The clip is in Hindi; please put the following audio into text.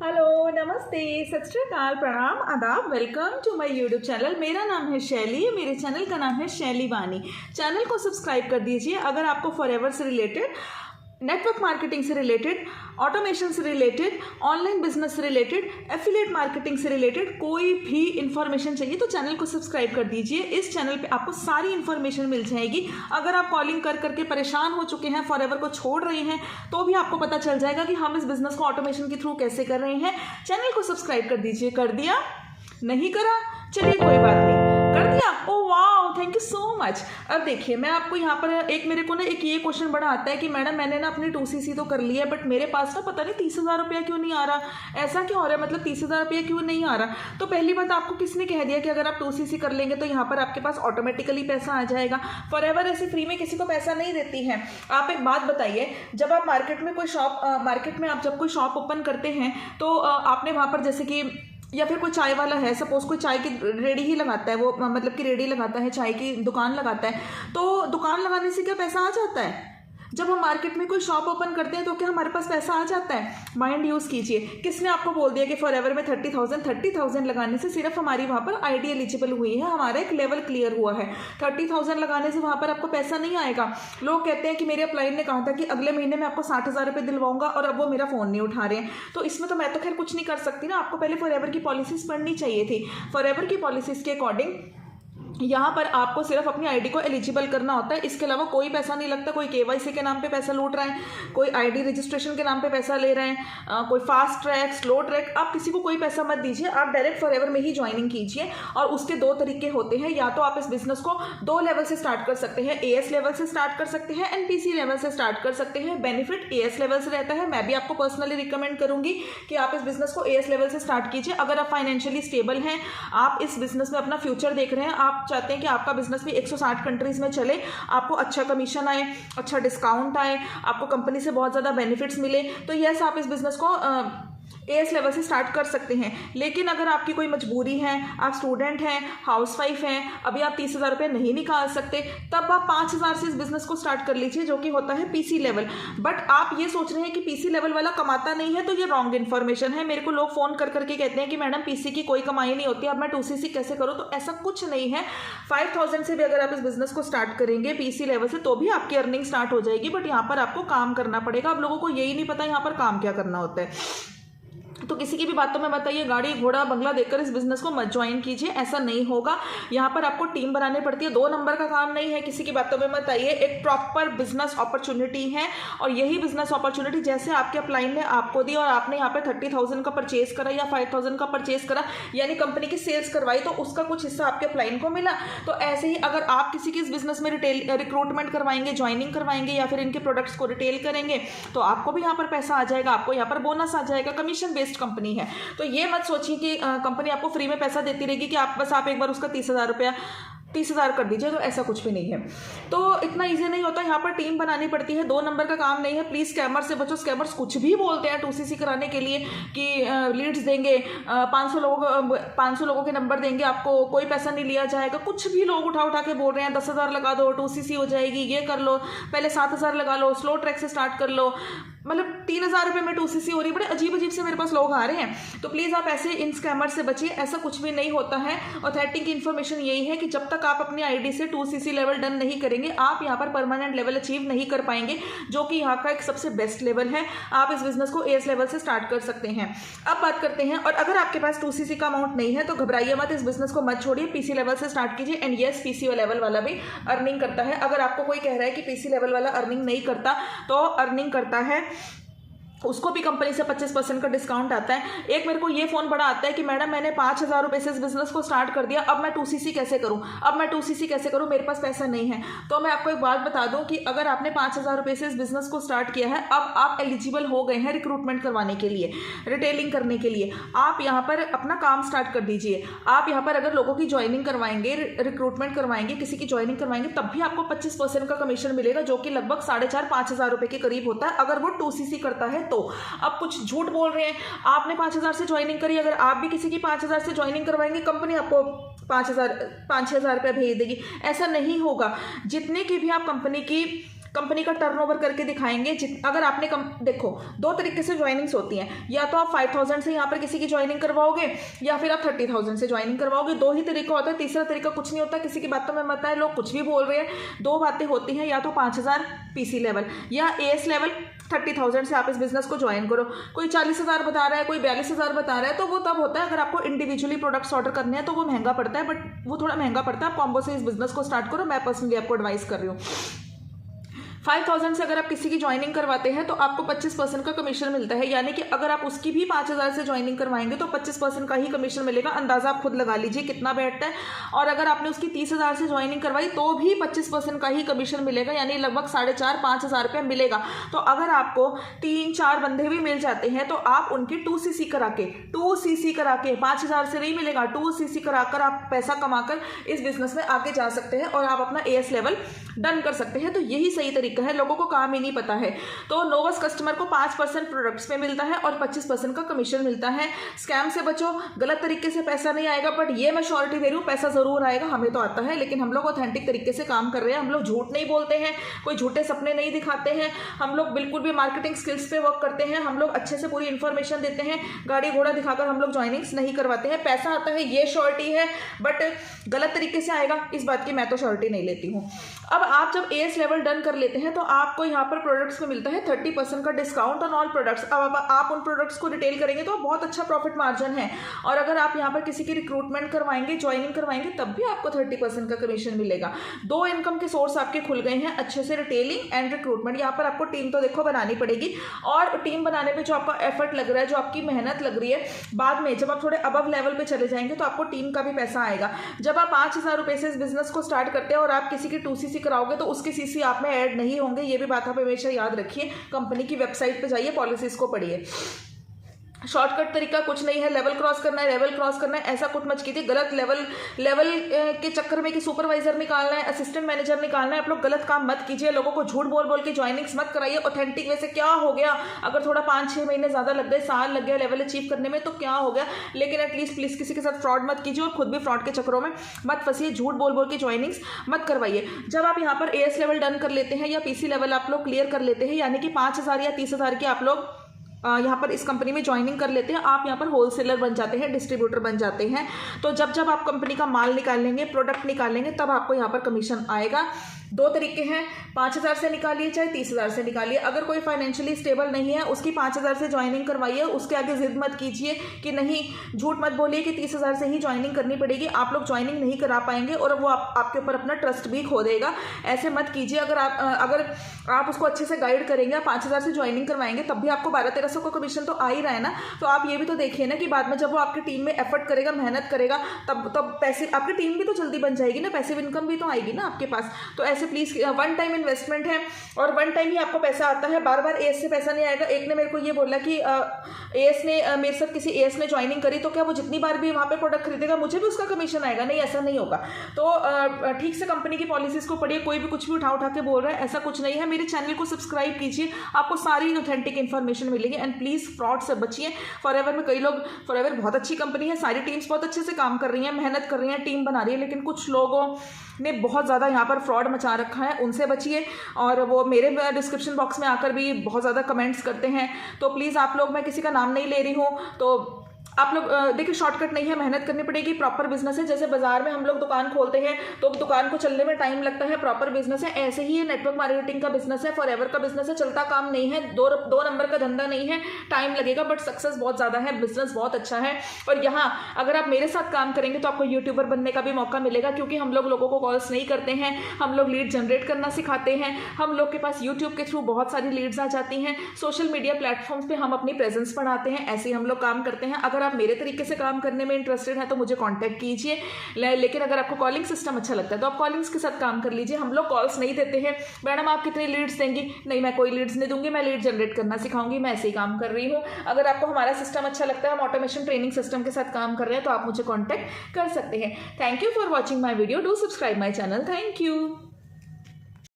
हेलो, नमस्ते, सत श्री अकाल, प्रणाम, आदाब। Welcome to my YouTube channel. मेरा नाम है शैली, मेरे चैनल का नाम है शैली वानी। चैनल को सब्सक्राइब कर दीजिए अगर आपको फॉरएवर से रिलेटेड, नेटवर्क मार्केटिंग से रिलेटेड, ऑटोमेशन से रिलेटेड, ऑनलाइन बिजनेस से रिलेटेड, एफिलिएट मार्केटिंग से रिलेटेड कोई भी इंफॉर्मेशन चाहिए तो चैनल को सब्सक्राइब कर दीजिए। इस चैनल पे आपको सारी इंफॉर्मेशन मिल जाएगी। अगर आप कॉलिंग कर करके परेशान हो चुके हैं, फॉरएवर को छोड़ रहे हैं, तो भी आपको पता चल जाएगा कि हम इस बिजनेस को ऑटोमेशन के थ्रू कैसे कर रहे हैं। चैनल को सब्सक्राइब कर दीजिए। कर दिया? नहीं करा? चलिए कोई बात नहीं, कर दिया। ओ वाह, थैंक यू सो मच। अब देखिए, मैं आपको यहाँ पर एक मेरे को ना एक ये क्वेश्चन बड़ा आता है कि मैडम मैंने ना अपनी 2cc तो कर लिया है, बट मेरे पास ना पता नहीं 30,000 रुपया क्यों नहीं आ रहा। ऐसा क्यों हो रहा है, मतलब 30,000 रुपया क्यों नहीं आ रहा। तो पहली बात, आपको किसने कह दिया कि अगर आप 2cc कर लेंगे तो यहाँ पर आपके पास ऑटोमेटिकली पैसा आ जाएगा। फॉरएवर ऐसे फ्री में किसी को पैसा नहीं देती है। आप एक बात बताइए, जब आप मार्केट में आप जब कोई शॉप ओपन करते हैं तो आपने वहाँ पर जैसे कि, या फिर कोई चाय वाला है, सपोज कोई चाय की रेडी ही लगाता है, वो मतलब कि रेडी लगाता है, चाय की दुकान लगाता है, तो दुकान लगाने से क्या पैसा आ जाता है। जब हम मार्केट में कोई शॉप ओपन करते हैं तो क्या हमारे पास पैसा आ जाता है। माइंड यूज़ कीजिए। किसने आपको बोल दिया कि फॉरएवर में 30,000 लगाने से सिर्फ हमारी वहाँ पर आईडी एलिजिबल हुई है, हमारा एक लेवल क्लियर हुआ है। 30,000 लगाने से वहाँ पर आपको पैसा नहीं आएगा। लोग कहते हैं कि मेरे अपलाइन ने कहा था कि अगले महीने में आपको 60,000 रुपये दिलवाऊंगा और अब वो मेरा फ़ोन नहीं उठा रहे हैं। तो इसमें तो मैं तो खैर कुछ नहीं कर सकती ना। आपको पहले फॉरएवर की पॉलिसीज़ पढ़नी चाहिए थी। फॉरएवर की पॉलिसीज़ के अकॉर्डिंग यहाँ पर आपको सिर्फ अपनी आईडी को एलिजिबल करना होता है। इसके अलावा कोई पैसा नहीं लगता। कोई केवाईसी के नाम पे पैसा लूट रहा है, कोई आईडी रजिस्ट्रेशन के नाम पे पैसा ले रहे हैं, कोई फास्ट ट्रैक, स्लो ट्रैक, आप किसी को कोई पैसा मत दीजिए। आप डायरेक्ट फॉरएवर में ही ज्वाइनिंग कीजिए। और उसके दो तरीके होते हैं, या तो आप इस बिजनेस को 2 लेवल से स्टार्ट कर सकते हैं। एएस लेवल से स्टार्ट कर सकते हैं, एनपीसी लेवल से स्टार्ट कर सकते हैं। बेनिफिट एएस लेवल से रहता है। मैं भी आपको पर्सनली रिकमेंड करूंगी कि आप इस बिजनेस को एएस लेवल से स्टार्ट कीजिए। अगर आप फाइनेंशियली स्टेबल हैं, आप इस बिजनेस में अपना फ्यूचर देख रहे हैं, आप चाहते हैं कि आपका बिजनेस भी 160 कंट्रीज में चले, आपको अच्छा कमीशन आए, अच्छा डिस्काउंट आए, आपको कंपनी से बहुत ज़्यादा बेनिफिट्स मिले, तो यस, आप इस बिजनेस को एएस लेवल से स्टार्ट कर सकते हैं। लेकिन अगर आपकी कोई मजबूरी है, आप स्टूडेंट हैं, हाउसवाइफ हैं, अभी आप 30,000 रुपये नहीं निकाल सकते, तब आप 5,000 से इस बिजनेस को स्टार्ट कर लीजिए, जो कि होता है पीसी लेवल। बट आप ये सोच रहे हैं कि पीसी लेवल वाला कमाता नहीं है, तो ये रॉन्ग इन्फॉर्मेशन है। मेरे को लोग फ़ोन कर करके कहते हैं कि मैडम पीसी की कोई कमाई नहीं होती, अब मैं 2cc कैसे करूँ। तो ऐसा कुछ नहीं है। 5,000 से भी अगर आप इस बिजनेस को स्टार्ट करेंगे पीसी लेवल से, तो भी आपकी अर्निंग स्टार्ट हो जाएगी। बट यहाँ पर आपको काम करना पड़ेगा। अब लोगों को यही नहीं पता यहाँ पर काम क्या करना होता है। तो किसी की भी बातों में मत आइए, गाड़ी घोड़ा बंगला देखकर इस बिजनेस को मत ज्वाइन कीजिए, ऐसा नहीं होगा। यहाँ पर आपको टीम बनानी पड़ती है। 2 नंबर का काम नहीं है। किसी की बातों में मत आइए। एक प्रॉपर बिजनेस अपॉर्चुनिटी है, और यही बिजनेस अपॉर्चुनिटी जैसे आपके अपलाइन ने आपको दी और आपने यहाँ पे 30,000 का परचेज करा या 5,000 का परचेज करा, यानी कंपनी की सेल्स करवाई, तो उसका कुछ हिस्सा आपके अपलाइन को मिला। तो ऐसे ही अगर आप किसी की इस बिजनेस में रिक्रूटमेंट करवाएंगे, ज्वाइनिंग करवाएंगे, या फिर इनके प्रोडक्ट्स को रिटेल करेंगे, तो आपको भी यहाँ पर पैसा आ जाएगा, आपको यहाँ पर बोनस आ जाएगा। कमीशन बेस्ड कंपनी है। तो ये मत सोचिए कि कंपनी आपको फ्री में पैसा देती रहेगी कि आप एक बार उसका 30,000 कर दीजिए, तो ऐसा कुछ भी नहीं है। तो इतना इजी नहीं होता। यहाँ पर टीम बनानी पड़ती है। 2 नंबर का काम नहीं है। प्लीज़ स्कैमर से बचो। स्कैमर्स कुछ भी बोलते हैं 2cc कराने के लिए कि लीड्स देंगे, 500 लोगों के नंबर देंगे, आपको कोई पैसा नहीं लिया जाएगा। कुछ भी लोग उठा के बोल रहे हैं 10,000 लगा दो, 2cc हो जाएगी, ये कर लो, पहले 7,000 लगा लो, स्लो ट्रैक से स्टार्ट कर लो, मतलब 3,000 रुपये में 2cc हो रही है। बड़े अजीब से मेरे पास लोग आ रहे हैं। तो प्लीज़ आप ऐसे इन स्कैमर से बचिए। ऐसा कुछ भी नहीं होता है। ऑथेंटिक इन्फॉर्मेशन यही है कि जब तक आप अपनी आईडी से 2cc लेवल डन नहीं करेंगे, आप यहाँ पर परमानेंट लेवल अचीव नहीं कर पाएंगे, जो कि यहाँ का एक सबसे बेस्ट लेवल है। आप इस बिजनेस को एएस लेवल से स्टार्ट कर सकते हैं। अब बात करते हैं, और अगर आपके पास 2cc का अमाउंट नहीं है तो घबराइए मत, इस बिजनेस को मत छोड़िए, पीसी लेवल से स्टार्ट कीजिए। एंड येस, पीसी लेवल वाला भी अर्निंग करता है। अगर आपको कोई कह रहा है कि पीसी लेवल वाला अर्निंग नहीं करता, तो अर्निंग करता है, उसको भी कंपनी से 25% का डिस्काउंट आता है। एक मेरे को ये फ़ोन बड़ा आता है कि मैडम मैंने 5,000 रुपये से इस बिज़नेस को स्टार्ट कर दिया, अब मैं 2cc कैसे करूं, मेरे पास पैसा नहीं है। तो मैं आपको एक बात बता दूं कि अगर आपने 5,000 रुपये से इस बिज़नेस को स्टार्ट किया है, अब आप एलिजिबल हो गए हैं रिक्रूटमेंट करवाने के लिए, रिटेलिंग करने के लिए। आप यहाँ पर अपना काम स्टार्ट कर दीजिए। आप यहाँ पर अगर लोगों की ज्वाइनिंग करवाएंगे, रिक्रूटमेंट करवाएंगे, किसी की ज्वाइनिंग करवाएंगे, तब भी आपको 25% का कमीशन मिलेगा, जो कि लगभग 4,500-5,000 रुपये के करीब होता है, अगर वो 2cc करता है। तो अब कुछ झूठ बोल रहे हैं। आपने 5,000 से ज्वाइनिंग करी, अगर आप भी किसी की 5,000 से ज्वाइनिंग करवाएंगे, कंपनी आपको 5,000 5-6 हज़ार रुपया भेज देगी। ऐसा नहीं होगा। जितने की भी आप कंपनी की कंपनी का टर्नओवर करके दिखाएंगे। अगर आपने देखो 2 तरीके से ज्वाइनिंग्स होती हैं, या तो आप 5000 से यहाँ पर किसी की ज्वाइनिंग करवाओगे या फिर आप 30,000 से ज्वाइनिंग करवाओगे। 2 ही तरीका होता है, तीसरा तरीका कुछ नहीं होता। किसी की बातों में मत आए, लोग कुछ भी बोल रहे हैं। 2 बातें होती हैं, या तो 5000 पीसी लेवल या एएस लेवल 30,000 से आप इस बिजनेस को ज्वाइन करो। कोई 40,000 बता रहा है, कोई 42,000 बता रहा है, तो वो तब होता है अगर आपको इंडिविजुअली प्रोडक्ट्स ऑर्डर करने हैं तो वो महंगा पड़ता है, बट वो थोड़ा महंगा पड़ता है। आप कॉम्बो से इस बिजनेस को स्टार्ट करो, मैं पर्सनली आपको एडवाइस कर रही हूँ। 5,000 से अगर आप किसी की ज्वाइनिंग करवाते हैं तो आपको 25% का कमीशन मिलता है, यानी कि अगर आप उसकी भी 5,000 से ज्वाइनिंग करवाएंगे तो 25% का ही कमीशन मिलेगा। अंदाजा आप खुद लगा लीजिए कितना बैठता है। और अगर आपने उसकी 30,000 से ज्वाइनिंग करवाई तो भी 25% का ही कमीशन मिलेगा, यानी लगभग 4,500-5,000 रुपये मिलेगा। तो अगर आपको 3-4 बंदे भी मिल जाते हैं तो आप उनकी 2cc करा के 5,000 से नहीं मिलेगा, 2cc कराकर आप पैसा कमाकर इस बिजनेस में आगे जा सकते हैं और आप अपना एएस लेवल डन कर सकते हैं। तो यही सही तरीका है, लोगों को काम ही नहीं पता है। तो नोवस कस्टमर को 5% प्रोडक्ट्स में मिलता है और 25% का कमीशन मिलता है। स्कैम से बचो, गलत तरीके से पैसा नहीं आएगा, बट ये मैं श्योरिटी दे रही हूँ पैसा जरूर आएगा। हमें तो आता है, लेकिन हम लोग ऑथेंटिक तरीके से काम कर रहे हैं। हम लोग झूठ नहीं बोलते हैं, कोई झूठे सपने नहीं दिखाते हैं। हम लोग बिल्कुल भी मार्केटिंग स्किल्स पे वर्क करते हैं। हम लोग अच्छे से पूरी इन्फॉर्मेशन देते हैं। गाड़ी घोड़ा दिखाकर हम लोग ज्वाइनिंग्स नहीं करवाते हैं। पैसा आता है ये श्योरिटी है, बट गलत तरीके से आएगा इस बात की मैं तो श्योरिटी नहीं लेती हूँ। अब आप जब एएस लेवल डन कर लेते हैं तो आपको यहाँ पर प्रोडक्ट्स में मिलता है 30% का डिस्काउंट ऑन ऑल प्रोडक्ट्स। अब आप उन प्रोडक्ट्स को रिटेल करेंगे तो बहुत अच्छा प्रॉफिट मार्जिन है। और अगर आप यहाँ पर किसी की रिक्रूटमेंट करवाएंगे, ज्वाइनिंग करवाएंगे, तब भी आपको 30% का कमीशन मिलेगा। 2 इनकम के सोर्स आपके खुल गए हैं अच्छे से, रिटेलिंग एंड रिक्रूटमेंट। यहाँ पर आपको टीम तो देखो बनानी पड़ेगी, और टीम बनाने में जो आपका एफर्ट लग रहा है, जो आपकी मेहनत लग रही है, बाद में जब आप थोड़े अबव लेवल पे चले जाएंगे तो आपको टीम का भी पैसा आएगा। जब आप 5,000 रुपये से इस बिजनेस को स्टार्ट करते हैं और आप किसी की 2cc कराओगे तो उसके सीसी आप में ऐड नहीं होंगे। ये भी बात आप हमेशा याद रखिए। कंपनी की वेबसाइट पे जाइए, पॉलिसीज को पढ़िए। शॉर्टकट तरीका कुछ नहीं है। लेवल क्रॉस करना है, ऐसा कुछ मत कीजिए। गलत लेवल के चक्कर में कि सुपरवाइजर निकालना है, असिस्टेंट मैनेजर निकालना है, आप लोग गलत काम मत कीजिए। लोगों को झूठ बोल के ज्वाइनिंग्स मत कराइए। ऑथेंटिक वे से क्या हो गया, अगर थोड़ा 5-6 महीने ज़्यादा लग गए, साल लग गया लेवल अचीव करने में, तो क्या हो गया, लेकिन एटलीस्ट प्लीज़ किसी के साथ फ्रॉड मत कीजिए और खुद भी फ्रॉड के चक्करों में मत फंसिए। झूठ बोल के ज्वाइनिंग्स मत करवाइए। जब आप यहाँ पर एएस लेवल डन कर लेते हैं या पीसी लेवल आप लोग क्लियर कर लेते हैं, यानी कि 5,000 या 30,000 के आप लोग यहाँ पर इस कंपनी में ज्वाइनिंग कर लेते हैं, आप यहाँ पर होलसेलर बन जाते हैं, डिस्ट्रीब्यूटर बन जाते हैं। तो जब आप कंपनी का माल निकालेंगे, प्रोडक्ट निकालेंगे, तब आपको यहाँ पर कमीशन आएगा। 2 तरीके हैं, 5,000 से निकालिए चाहे 30,000 से निकालिए। अगर कोई फाइनेंशियली स्टेबल नहीं है, उसकी 5,000 से ज्वाइनिंग करवाइए। उसके आगे जिद मत कीजिए कि नहीं, झूठ मत बोलिए कि 30,000 से ही ज्वाइनिंग करनी पड़ेगी। आप लोग ज्वाइनिंग नहीं करा पाएंगे और वो आपके ऊपर अपना ट्रस्ट भी खो देगा। ऐसे मत कीजिए। अगर आप उसको अच्छे से गाइड करेंगे, 5,000 से ज्वाइनिंग करवाएंगे, तब भी आपको 1200-1300 का कमीशन तो आ ही रहा है ना। तो आप ये भी तो देखिए ना कि बाद में जब वो आपकी टीम में एफर्ट करेगा, मेहनत करेगा, तब पैसे, आपकी टीम भी तो जल्दी बन जाएगी ना, पैसिव इनकम भी तो आएगी ना आपके पास। तो ऐसे प्लीज, वन टाइम इन्वेस्टमेंट है और वन टाइम ही आपको पैसा आता है, बार बार एएस से पैसा नहीं आएगा। एक ने मेरे को ये बोला कि एएस ने मेरे साथ किसी एएस ने ज्वाइनिंग करी तो क्या वो जितनी बार भी वहाँ पे प्रोडक्ट खरीदेगा मुझे भी उसका कमीशन आएगा? नहीं, ऐसा नहीं होगा। तो ठीक से कंपनी की पॉलिसीज को पढ़िए। कोई भी कुछ भी उठा के बोल रहा है, ऐसा कुछ नहीं है। मेरे चैनल को सब्सक्राइब कीजिए, आपको सारी ऑथेंटिक इन्फॉर्मेशन मिलेगी। एंड प्लीज फ्रॉड से बचिए। फॉरएवर में कई लोग, फॉरएवर बहुत अच्छी कंपनी है, सारी टीम्स बहुत अच्छे से काम कर रही हैं, मेहनत कर रही हैं, टीम बना रही है, लेकिन कुछ लोगों ने बहुत ज़्यादा यहाँ पर फ्रॉड मचा रखा है, उनसे बचिए। और वो मेरे डिस्क्रिप्शन बॉक्स में आकर भी बहुत ज़्यादा कमेंट्स करते हैं, तो प्लीज़ आप लोग, मैं किसी का नाम नहीं ले रही हूँ, तो आप लोग देखिए, शॉर्टकट नहीं है, मेहनत करनी पड़ेगी। प्रॉपर बिजनेस है। जैसे बाजार में हम लोग दुकान खोलते हैं तो दुकान को चलने में टाइम लगता है, प्रॉपर बिजनेस है। ऐसे ही ये नेटवर्क मार्केटिंग का बिजनेस है, फॉरएवर का बिजनेस है, चलता काम नहीं है, दो नंबर का धंधा नहीं है। टाइम लगेगा बट सक्सेस बहुत ज़्यादा है, बिजनेस बहुत अच्छा है। और यहाँ अगर आप मेरे साथ काम करेंगे तो आपको यूट्यूबर बनने का भी मौका मिलेगा, क्योंकि हम लोग लोगों को कॉल्स नहीं करते हैं, हम लोग लीड जनरेट करना सिखाते हैं। हम लोग के पास यूट्यूब के थ्रू बहुत सारी लीड्स आ जाती हैं। सोशल मीडिया प्लेटफॉर्म्स पे हम अपनी प्रेजेंस बढ़ाते हैं। ऐसे ही हम लोग काम करते हैं। अगर आप मेरे तरीके से काम करने में इंटरेस्टेड है तो मुझे कांटेक्ट कीजिए। लेकिन अगर आपको कॉलिंग सिस्टम अच्छा लगता है तो आप कॉलिंग्स के साथ काम कर लीजिए। हम लोग कॉल्स नहीं देते हैं। मैडम आप कितनी लीड्स देंगी? नहीं, मैं कोई लीड्स नहीं दूंगी, मैं लीड जनरेट करना सिखाऊंगी। मैं ऐसे ही काम कर रही हूँ। अगर आपको हमारा सिस्टम अच्छा लगता है, हम ऑटोमेशन ट्रेनिंग सिस्टम के साथ काम कर रहे हैं, तो आप मुझे कॉन्टैक्ट कर सकते हैं। Thank you for watching my video. Do subscribe my channel. Thank you.